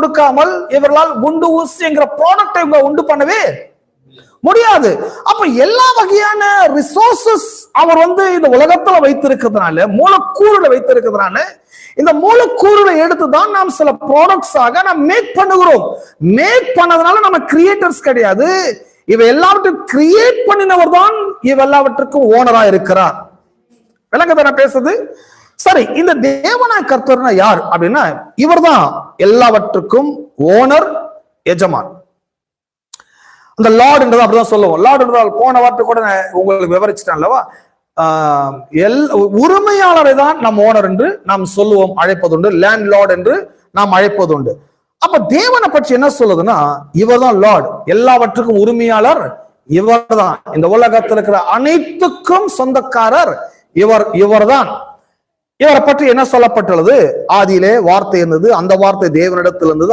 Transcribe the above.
கொடுக்காமல் இவர்களால் குண்டு ஊசிங்கிற ப்ராடக்டை இவங்க உண்டு பண்ணவே முடியாது. அப்ப எல்லா வகையான ரிசோர்சஸ் அவர் இந்த உலகத்துல வைத்திருக்கிறதுனால, மூலக்கூறுல வைத்திருக்கிறதுனால, இந்த மூலக்கூறுல எடுத்துதான் நாம் சில ப்ராடக்ட்ஸ் ஆக நாம் மேக் பண்ணுகிறோம். மேக் பண்ணதுனால நம்ம கிரியேட்டர்ஸ் கிடையாது. இவ எல்லாவற்றையும் கிரியேட் பண்ணினவர் தான் இவ எல்லாவற்றுக்கும் ஓனரா இருக்கிறார். விளங்குதா நான் பேசுறது? சரி, இந்த தேவனாய் கர்த்தர்னா யார் அப்படின்னா, இவர் தான் எல்லாவற்றுக்கும் ஓனர், எஜமான். அந்த லார்ட் என்றது அப்படிதான் சொல்லுவோம். லார்ட் என்றால் போன வார்த்தை கூட உங்களுக்கு விவரிச்சுட்டேன் அல்லவா? உரிமையாளரை தான் நம் ஓனர் என்று நாம் சொல்லுவோம், அழைப்பதுண்டு. லேண்ட் லார்ட் என்று நாம் அழைப்பதுண்டு. அப்ப தேவனை பற்றி என்ன சொல்லுதுன்னா, இவர் தான் லார்ட், எல்லாவற்றுக்கும் உரிமையாளர் இவர் தான். இந்த உலகத்தில் இருக்கிற அனைத்துக்கும் சொந்தக்காரர் இவர் தான். இவரை பற்றி என்ன சொல்லப்பட்டுள்ளது? ஆதியிலே வார்த்தை இருந்தது, அந்த வார்த்தை தேவனிடத்தில் இருந்தது,